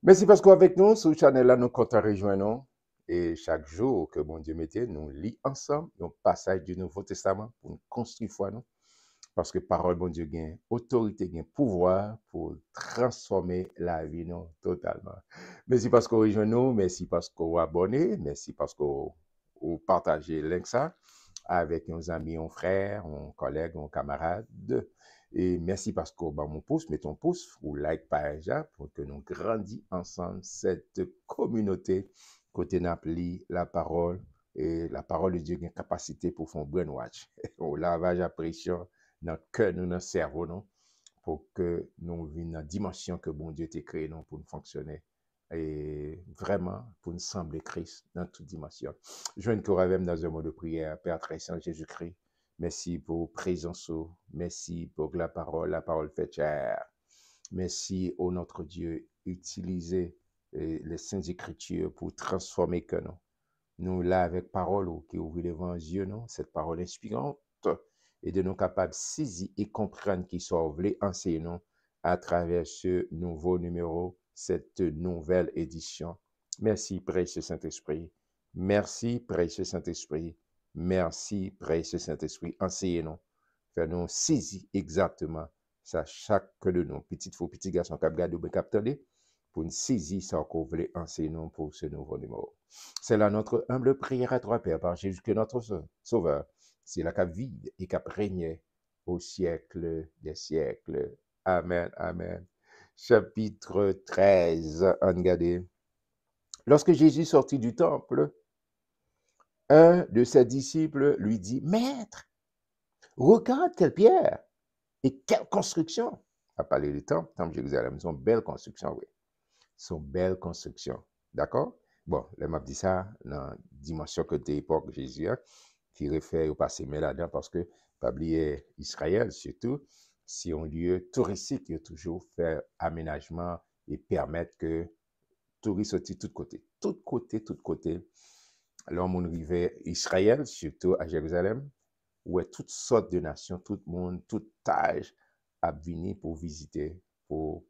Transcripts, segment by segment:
Merci parce qu'avec nous, sur le channel là, nous comptons rejoindre nous. Et chaque jour que bon Dieu mettait, nous lit ensemble un passage du Nouveau Testament pour nous construire foi nous. Parce que parole bon Dieu gagne autorité, gagne pouvoir pour transformer la vie nous totalement. Merci parce qu'on rejoint nous, merci parce qu'on vous abonné, merci parce qu'on vous partagez link ça avec nos amis, nos frères, nos collègues, nos camarades. Et merci parce que mon pouce, mets ton pouce ou like page là, pour que nous grandissions ensemble cette communauté côté Napoli, la parole et la parole de Dieu a une capacité pour faire un brainwash, au lavage à pression dans le cœur, dans le cerveau, non, pour que nous vivions dans la dimension que bon Dieu t'a créé non, pour nous fonctionner et vraiment pour nous sembler Christ dans toute dimension. Je viens de même dans un mot de prière, Père très saint Jésus-Christ. Merci pour présence, merci pour la parole faite chair. Merci au notre Dieu, utiliser les saintes écritures pour transformer que nous. Nous là avec parole qui ouvre devant yeux, non, cette parole inspirante et de nous capables de saisir et comprendre qui soit voulu enseigner nous à travers ce nouveau numéro, cette nouvelle édition. Merci, précieux Saint-Esprit. Merci, précieux Saint-Esprit. Merci, précieux Saint-Esprit. Enseignez-nous. Fais-nous saisir exactement ça chaque de nous. Petite faux, petit garçon, cap gade ou cap tendé, pour nous saisir ça qu'on voulait enseigner nous pour ce nouveau numéro. C'est là notre humble prière à toi, Père, par Jésus que notre Sauveur. C'est là qu'a vide et qu'a régné au siècle des siècles. Amen, amen. Chapitre 13, regardez. Lorsque Jésus sortit du temple, un de ses disciples lui dit, Maître, regarde quelle pierre et quelle construction. À parler du temple, temple de Jérusalem, c'est une belle construction, oui. C'est une belle construction. D'accord? Bon, là, m'a dit ça dans la dimension que de l'époque Jésus, hein, qui réfère au passé, mais là-dedans, parce que, pas oublier Israël, surtout, si un lieu touristique, il a toujours fait aménagement et permettre que touristes sortent de tous côtés. Tout côté, tout côté. Alors, on arrivait Israël, surtout à Jérusalem, où toutes sortes de nations, tout le monde, tout âge, a venu pour visiter, pour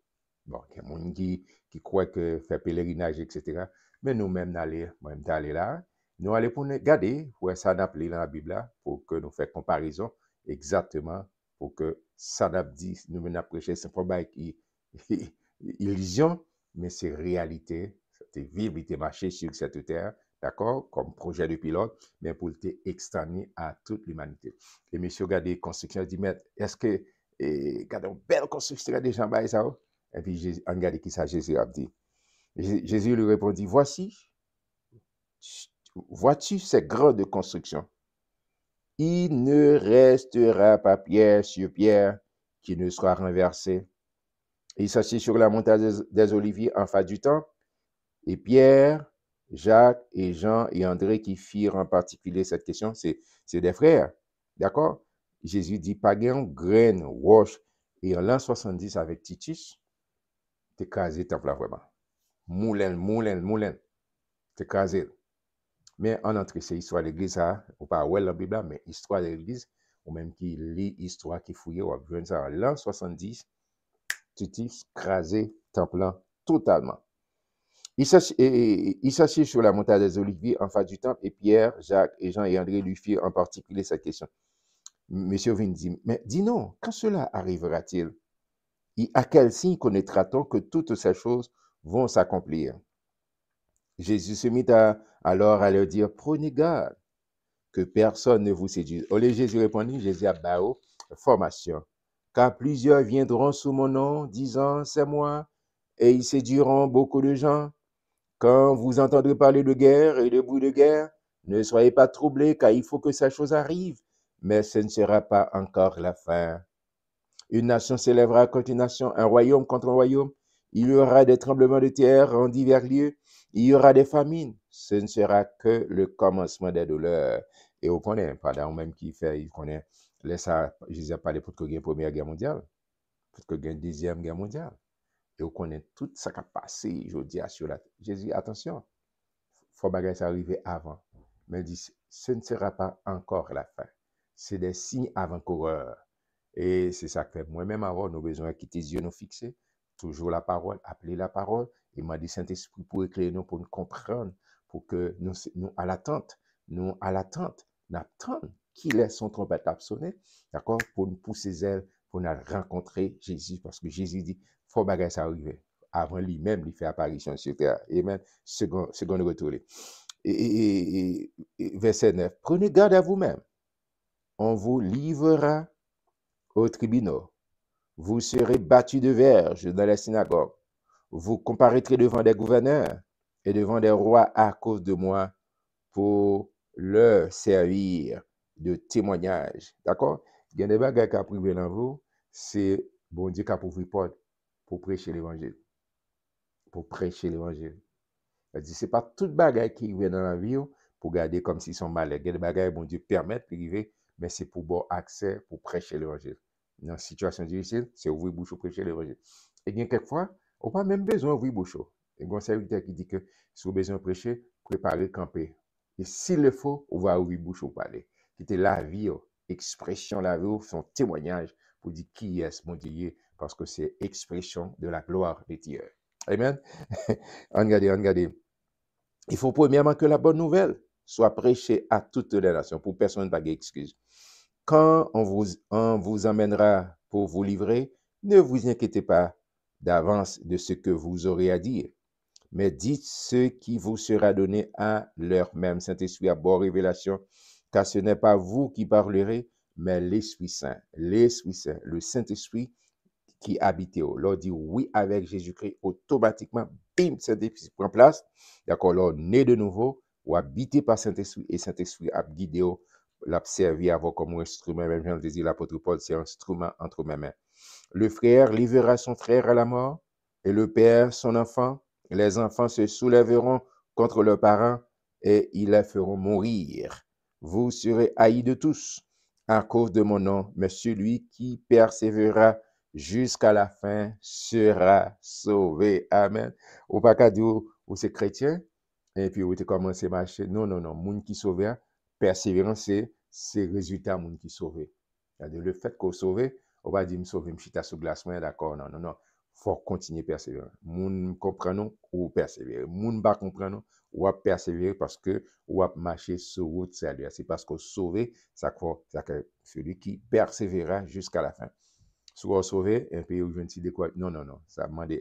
bon, il y a des gens qui croient que faire pèlerinage, etc. Mais nous-mêmes, moi-même, d'aller là, nous allons pour nous regarder, où ça n'a appelé dans la Bible, là, pour que nous fassions comparaison exactement, pour que ça n'a dit, nous venons prêcher, c'est pas qui illusion, mais c'est réalité, c'est vérité marcher sur cette terre, d'accord, comme projet de pilote, mais pour le externer à toute l'humanité. Et monsieur, regardez, construction, dit, mais est-ce que, regardez, une belle construction, des gens, ça, et puis, regardez qui ça Jésus a dit. Jésus lui répondit, vois-tu ces grandes constructions? Il ne restera pas pierre sur pierre qui ne sera renversée. Il s'assit sur la montagne des Oliviers en face du temple, et Pierre, Jacques et Jean et André qui firent en particulier cette question, c'est des frères. D'accord? Jésus dit, Pagan, graine, roche, et en l'an 70 avec Titus, t'es casé temple là vraiment. Moulin, t'es casé. Mais en entrée, c'est l'histoire de l'église, ou pas ouais la Bible, mais histoire de l'église, ou même qui lit histoire qui fouille, ou bien ça, en l'an 70, Titus crasé temple là totalement. Il s'assit sur la montagne des Oliviers en face du temple, et Pierre, Jacques et Jean et André lui firent en particulier cette question. Monsieur Vin dit, mais dis-nous, quand cela arrivera-t-il? Et à quel signe connaîtra-t-on que toutes ces choses vont s'accomplir? Jésus se mit alors à leur dire, prenez garde que personne ne vous séduise. Au lieu Jésus répondit, Jésus a bao formation. Car plusieurs viendront sous mon nom, disant, c'est moi, et ils séduiront beaucoup de gens. Quand vous entendrez parler de guerre et de bruit de guerre, ne soyez pas troublés, car il faut que ces choses arrivent, mais ce ne sera pas encore la fin. Une nation s'élèvera contre une nation, un royaume contre un royaume. Il y aura des tremblements de terre en divers lieux. Il y aura des famines. Ce ne sera que le commencement des douleurs. Et on connaît, pendant même qui fait, il connaît, laisse ça, je ai parlé pour que gagne Première Guerre mondiale, pour que gagne Deuxième Guerre mondiale. Et on connaît tout ça qui a passé, je dis, sur la Jésus, attention, il faut que ça arrive avant. Mais il dit, ce ne sera pas encore la fin. C'est des signes avant-coureurs. Et c'est ça que fait moi-même avant, nous avons besoin de quitter les yeux nous fixer, toujours la parole, appeler la parole, Il m'a dit Saint-Esprit pour éclairer nous, pour nous comprendre, pour que nous à l'attente, n'attendre qu'il ait son trompette à sonner, d'accord, pour nous pousser ses ailes, pour nous rencontrer Jésus, parce que Jésus dit, faut bagay ça arriver. Avant lui-même, il fait apparition sur terre. Amen. Second retour. Verset 9. Prenez garde à vous-même. On vous livrera aux tribunaux. Vous serez battus de verges dans les synagogues. Vous comparaîtrez devant des gouverneurs et devant des rois à cause de moi pour leur servir de témoignage. D'accord? Il y a des bagages qui privé dans vous, c'est bon Dieu qui a ouvert porte pour prêcher l'évangile. Pour prêcher l'évangile. Ce n'est pas toute bagaille qui vient dans la vie pour garder comme s'ils sont malades. Il y a des bagailles bon Dieu permet d'arriver, mais c'est pour bon accès pour prêcher l'évangile. Dans une situation difficile, c'est ouvrir bouche pour prêcher l'évangile. Et bien, quelquefois, on n'a pas même besoin d'ouvrir bouche. Il y a un serviteur qui dit que si vous avez besoin de prêcher, préparez, camper. Et s'il le faut, on va ouvrir bouche pour parler. C'était la vie, expression la vie, son témoignage pour dire qui est mon Dieu, parce que c'est expression de la gloire de Dieu. Amen. Regardez. Il faut premièrement que la bonne nouvelle soit prêchée à toutes les nations, pour personne pas d'excuse. Quand on vous emmènera pour vous livrer, ne vous inquiétez pas d'avance de ce que vous aurez à dire, mais dites ce qui vous sera donné à l'heure même. Saint-Esprit à bord révélation, car ce n'est pas vous qui parlerez, mais l'Esprit Saint, le Saint-Esprit qui habite. L'on dit oui avec Jésus-Christ, automatiquement, bim, Saint-Esprit prend place. D'accord, l'on né de nouveau, ou habité par Saint-Esprit, et Saint-Esprit a guidé, l'a servi avant comme instrument, même Jean le dit, l'apôtre Paul, c'est un instrument entre mes mains. Le frère livrera son frère à la mort, et le père son enfant. Les enfants se soulèveront contre leurs parents, et ils les feront mourir. Vous serez haïs de tous à cause de mon nom, mais celui qui persévérera jusqu'à la fin sera sauvé. Amen. Ou pas qu'à dire, ou c'est chrétien, et puis vous commencez à marcher. Non. Moun qui sauve, persévérance, c'est résultat moun qui sauve. C'est-à-dire le fait qu'on sauve, on va dire, me sauver, me chita sous glace, d'accord, non. Faut continuer à persévérer. Moun comprend ou persévérer. Moun pas comprendre ou à persévérer parce que ou à marcher sur route salut. C'est parce qu'on sauve, ça que celui qui persévérera jusqu'à la fin. Soit sauvé, et puis je ne sais quoi. Non. Ça demande,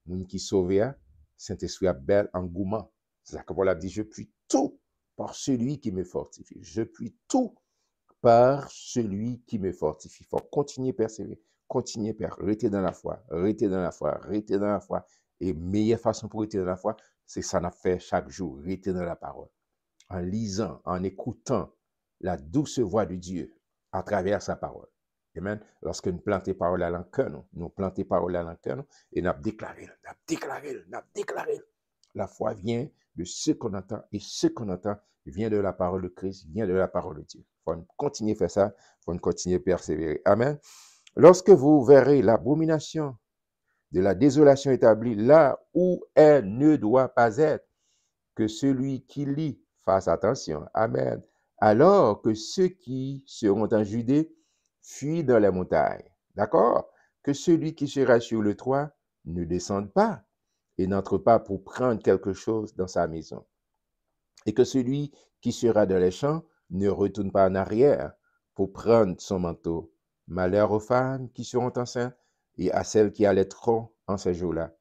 moun qui sauve, Saint-Esprit a bel engouement. C'est ça que Paul a dit, je puis tout par celui qui me fortifie. Je puis tout par celui qui me fortifie. Il faut continuer à persévérer, continuer à rester dans la foi, rester dans la foi. Et meilleure façon pour rester dans la foi, c'est ça qu'on fait chaque jour, rester dans la parole. En lisant, en écoutant la douce voix de Dieu à travers sa parole. Amen. Lorsque nous plantons parole à l'encœur, nous plantons parole à l'encœur et nous déclarons. La foi vient de ce qu'on entend et ce qu'on entend vient de la parole de Christ, vient de la parole de Dieu. Il faut continuer à faire ça, il faut continuer à persévérer. Amen. Lorsque vous verrez l'abomination de la désolation établie là où elle ne doit pas être, que celui qui lit fasse attention. Amen. Alors que ceux qui seront en Judée fuient dans les montagnes. D'accord? Que celui qui sera sur le toit ne descende pas et n'entre pas pour prendre quelque chose dans sa maison. Et que celui qui sera dans les champs ne retourne pas en arrière pour prendre son manteau. Malheur aux femmes qui seront enceintes et à celles qui allaiteront en ces jours-là.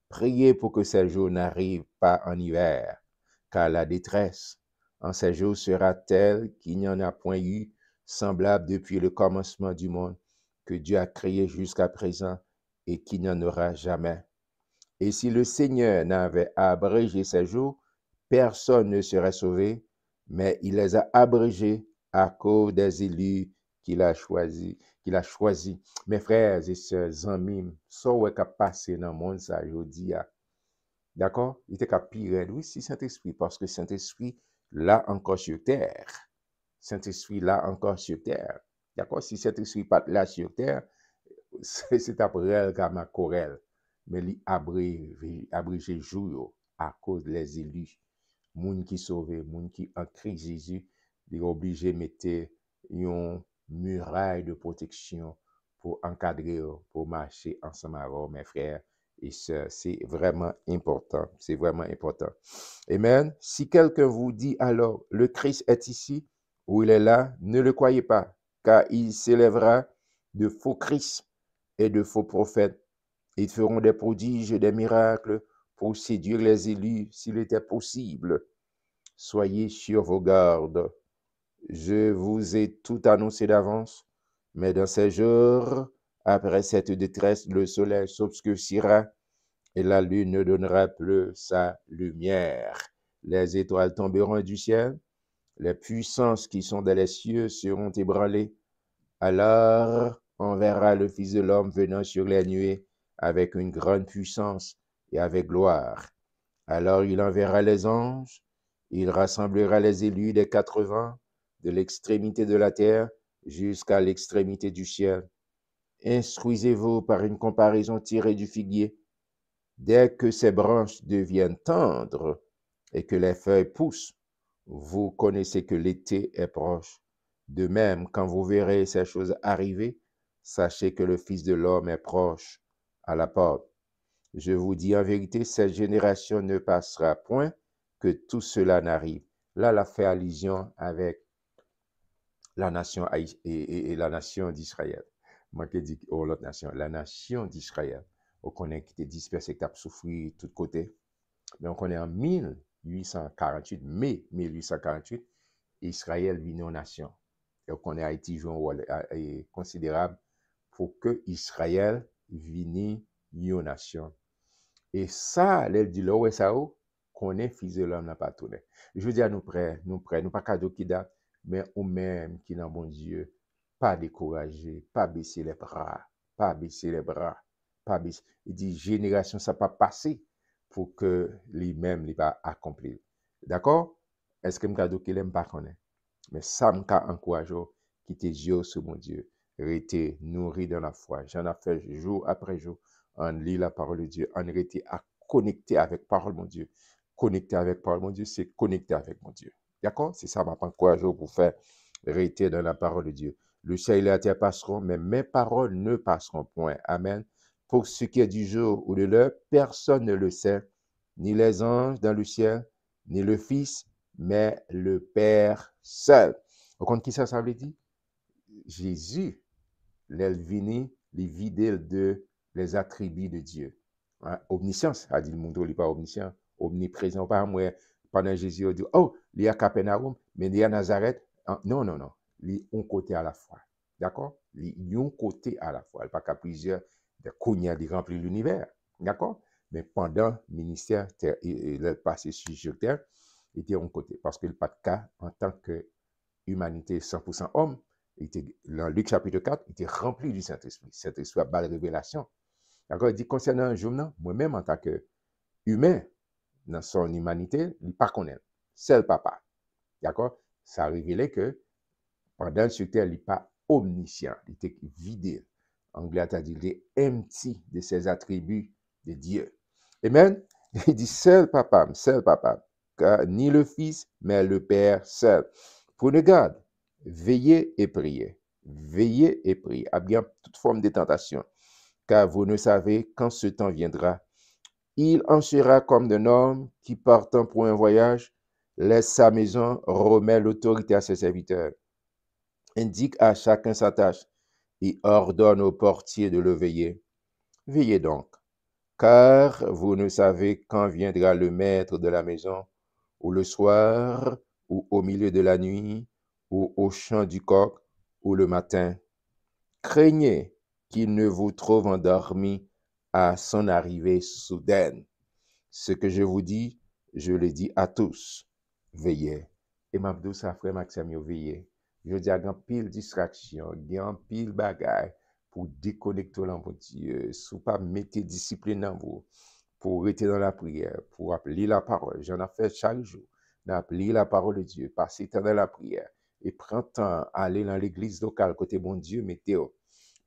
Priez pour que ces jours n'arrivent pas en hiver, car la détresse en ces jours sera telle qu'il n'y en a point eu semblable depuis le commencement du monde que Dieu a créé jusqu'à présent et qu'il n'y en aura jamais. Et si le Seigneur n'avait abrégé ces jours, personne ne serait sauvé, mais il les a abrégés à cause des élus qu'il a choisis. Mes frères et sœurs, amis, ça ouais qu'a passé dans le monde ça aujourd'hui. D'accord? Il était qu'à pire, oui, c'est Saint-Esprit, parce que Saint-Esprit, là encore sur terre. Saint-Esprit, là encore sur terre. D'accord? Si Saint-Esprit pas là sur terre, c'est après elle comme ma chorale. Mais il abrégé jour à cause des élus. Moun qui sauvé, moun qui en Christ Jésus, il est obligé de mettre une muraille de protection pour encadrer, pour marcher ensemble avec mes frères et ça, c'est vraiment important. C'est vraiment important. Amen. Si quelqu'un vous dit alors, le Christ est ici ou il est là, ne le croyez pas, car il s'élèvera de faux Christ et de faux prophètes. Ils feront des prodiges et des miracles pour séduire les élus s'il était possible. Soyez sur vos gardes. Je vous ai tout annoncé d'avance, mais dans ces jours, après cette détresse, le soleil s'obscurcira et la lune ne donnera plus sa lumière. Les étoiles tomberont du ciel, les puissances qui sont dans les cieux seront ébranlées. Alors on verra le Fils de l'homme venant sur les nuées avec une grande puissance et avec gloire. Alors il enverra les anges, il rassemblera les élus des 80, de l'extrémité de la terre jusqu'à l'extrémité du ciel. Instruisez-vous par une comparaison tirée du figuier. Dès que ses branches deviennent tendres et que les feuilles poussent, vous connaissez que l'été est proche. De même, quand vous verrez ces choses arriver, sachez que le Fils de l'homme est proche à la porte. Je vous dis en vérité, cette génération ne passera point que tout cela n'arrive. Là, elle a fait allusion avec la nation et la nation d'Israël. Moi qui dis l'autre nation, la nation d'Israël. On connaît qui était dispersé, qui a souffert de tous côtés. Mais on connaît en 1848, mai 1848, Israël vit en nation. Et on connaît Haïti joue un rôle considérable pour que Israël vienne en nation. Et ça, elle dit là, ouais, ça, qu'on est fils de l'homme n'a pas tourné. Je veux dire, nous pas cadeau qui date, mais ou même qui n'a bon Dieu, pas décourager, pas baisser les bras, pas baisser les bras, pas baisser. Il dit, génération, ça pas passer pour que lui-même, il va accomplir. D'accord? Est-ce que cadeau qu'il aime pas connaître? Mais ça m'a encouragé, quitter Dieu sur mon Dieu, rester nourri dans la foi. J'en ai fait jour après jour. On lit la parole de Dieu, on rester à connecter avec parole de mon Dieu. Connecter avec parole de mon Dieu, c'est connecter avec mon Dieu. D'accord? C'est ça m'a encouragé pour faire rester dans la parole de Dieu. Le ciel et la terre passeront, mais mes paroles ne passeront point. Amen. Pour ce qui est du jour ou de l'heure, personne ne le sait, ni les anges dans le ciel, ni le Fils, mais le Père seul. Vous comprenez qui ça veut dire? Jésus, l'Elvini, les vider de les attributs de Dieu. Hein? Omniscience, a dit le monde, il n'est pas omniscient, omniprésent, pas moi. Pendant Jésus, il dit, oh, il y a Capernaum, mais il y a Nazareth. Non, non, non. Il y a un côté à la fois. D'accord? Il y a un côté à la fois. Il n'y a pas qu'à plusieurs, de cognac, de remplir l'univers. D'accord? Mais pendant le ministère, il est passé sur terre, il était un côté. Parce qu'il n'y a pas de cas en tant que humanité 100% homme. Dans Luc chapitre 4, il était rempli du Saint-Esprit. Saint-Esprit a belle révélation. D'accord? Il dit concernant un jour, moi-même en tant qu'humain, dans son humanité, il ne pas connaît. C'est le papa. D'accord? Ça a révélé que pendant ce terre, il n'est pas omniscient. Il était vidé. Anglais a dit, il est empty de ses attributs de Dieu. Amen? Il dit, seul papa, car ni le Fils, mais le Père seul. Prenez garde, veillez et priez. Veillez et priez, à bien toute forme de tentation, car vous ne savez quand ce temps viendra. Il en sera comme d'un homme qui, partant pour un voyage, laisse sa maison, remet l'autorité à ses serviteurs, indique à chacun sa tâche et ordonne au portier de le veiller. Veillez donc, car vous ne savez quand viendra le maître de la maison, ou le soir, ou au milieu de la nuit, ou au chant du coq, ou le matin. Craignez qu'il ne vous trouve endormi à son arrivée soudaine. Ce que je vous dis, je le dis à tous. Veillez. Et m'abdou sa frère Maxime, veillez. Je dis à grand pile distraction, grand pile bagaille pour déconnecter l'enfant Dieu, sous pas mettre discipline dans vous, pour rester dans la prière, pour appeler la parole. J'en ai fait chaque jour. D'appeler la parole de Dieu, passer temps dans la prière et prendre temps à aller dans l'église locale, côté bon Dieu, mettez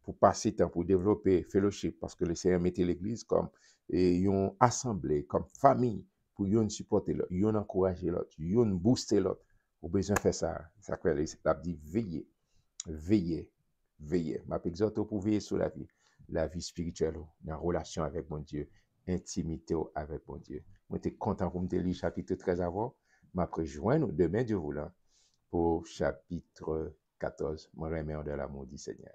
pour passer temps, pour développer fellowship, parce que le Seigneur mettait l'église comme une assemblée, comme famille, pour yon supporter l'autre, yon encourager l'autre, yon booster l'autre. Vous besoin de faire ça. Ça fait, ça dit veiller, veiller, veiller. Ma exhorte pour veiller sur la vie. la vie spirituelle, la relation avec mon Dieu, intimité avec mon Dieu. Moi, j'étais content pour me lire chapitre 13 avant, mais après, joindre demain, Dieu voulant, pour chapitre 14, moi, remets de l'amour du Seigneur.